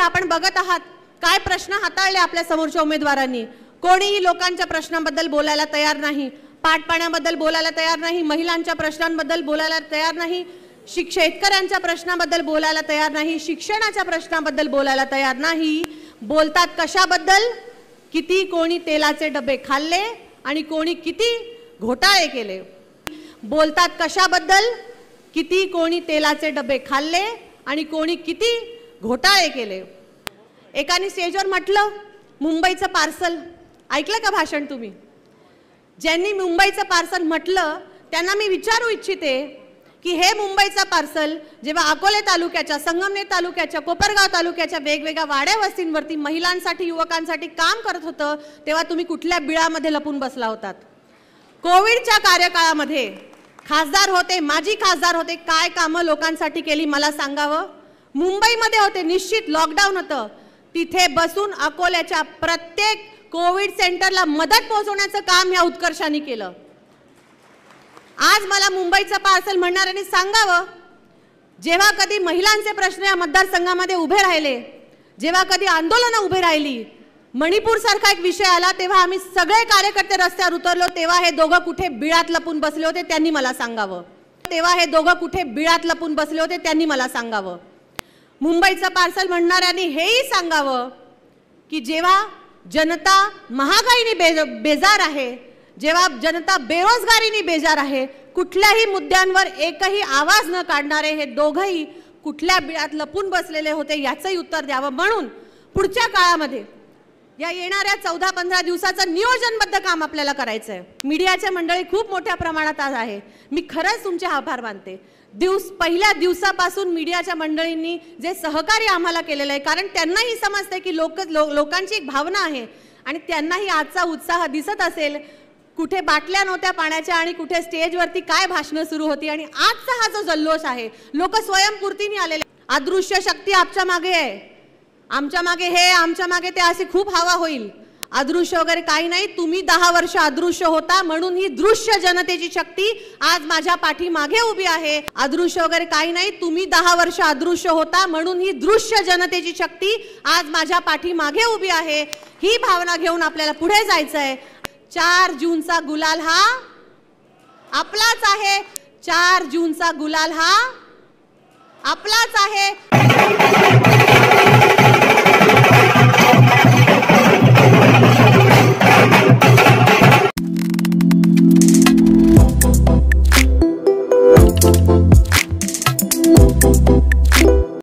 आपण बघत आहात काय प्रश्न हाताळले आपल्या समोरच्या उमेदवारांनी। कोणीही लोकांच्या प्रश्नांबद्दल बोलायला तयार नाही, पाटपाण्याबद्दल बोलायला तयार नाही, महिलांच्या प्रश्नांबद्दल बोलायला तयार नाही, शेतकऱ्यांच्या प्रश्नांबद्दल बोलायला तयार नाही, शिक्षणाच्या प्रश्नांबद्दल बोलायला तयार नाही। बोलतात कशाबद्दल? किती कोणी तेलाचे डबे खाल्ले आणि कोणी किती घोटाळे केले। बोलतात कशाबद्दल? किती कोणी तेलाचे डबे खाल्ले आणि कोणी किती घोटाळे केले। एकाने स्टेजवर म्हटलं मुंबईचं पार्सल, ऐकलं का भाषण तुम्ही? ज्यांनी मुंबईचं पार्सल म्हटलं त्यांना मी विचारू इच्छिते की हे मुंबईचं पार्सल जेव्हा अकोले तालुक्याच्या, संगमनेर तालुक्याच्या, कोपरगाव तालुक्याच्या वेगवेगळ्या वाड्या वस्तींवरती महिलांसाठी, युवकांसाठी काम करत होतं तेव्हा तुम्ही कुठल्या बिळामध्ये लपून बसला होतात? कोविडच्या कार्यकाळामध्ये खासदार होते, माजी खासदार होते, काय कामं लोकांसाठी केली मला सांगावं? मुंबईमध्ये होते, निश्चित लॉकडाऊन होतं, तिथे बसून अकोल्याच्या प्रत्येक कोविड सेंटरला मदत पोहोचवण्याचं काम या उत्कर्षाने केलं। आज मला मुंबईचं पार्सल म्हणणाऱ्यांनी सांगावं, जेव्हा कधी महिलांचे प्रश्न या मतदारसंघामध्ये उभे राहिले, जेव्हा कधी आंदोलनं उभे राहिली, मणिपूर सारखा एक विषय आला, तेव्हा आम्ही सगळे कार्यकर्ते रस्त्यावर उतरलो, तेव्हा हे दोघं कुठे बिळात लपून बसले होते त्यांनी मला सांगावं। तेव्हा हे दोघं कुठे बिळात लपून बसले होते त्यांनी मला सांगावं। मुंबईचं पार्सल म्हणणाऱ्यांनी हेही सांगावं की जेव्हा जनता महागाईने बेजार आहे, जेव्हा जनता बेरोजगारीने बेजार आहे, कुठल्याही मुद्द्यांवर एकही आवाज न काढणारे हे दोघंही कुठल्या बिळात लपून बसलेले होते याचंही उत्तर द्यावं। म्हणून पुढच्या काळामध्ये या येणाऱ्या 14-15 दिवसाचं नियोजनबद्ध काम आपल्याला करायचं आहे। मीडियाच्या मंडळी खूप मोठ्या प्रमाणात आज आहे, मी खरंच तुमचे आभार मानते। पहिल्या दिवसापासून मीडियाच्या मंडळींनी जे सहकार्य आम्हाला केलेलं आहे, कारण त्यांनाही समजते की लोकांची एक भावना आहे आणि त्यांनाही आजचा उत्साह दिसत असेल। कुठे बाटल्या नव्हत्या पाण्याच्या आणि कुठे स्टेजवरती काय भाषणं सुरू होती आणि आजचा हा जो जल्लोष आहे, लोक स्वयंपूर्तीने आलेले। अदृश्य शक्ती आमच्या मागे आहे, आमच्या मागे हे, आमच्या मागे ते, असे खूप हवा होईल। अदृश्य वगैरे काही नाही, तुम्ही 10 वर्ष अदृश्य होता म्हणून ही दृश्य जनतेची शक्ती आज माझ्या पाठीमागे उभी आहे। अदृश्य वगैरे काही नाही, तुम्ही 10 वर्ष अदृश्य होता म्हणून ही दृश्य जनतेची शक्ती आज माझ्या पाठीमागे उभी आहे। ही भावना घेऊन आपल्याला पुढे जायचं आहे। 4 जूनचा गुलाल हा आपलाच आहे, 4 जूनचा गुलाल हा आपलाच आहे।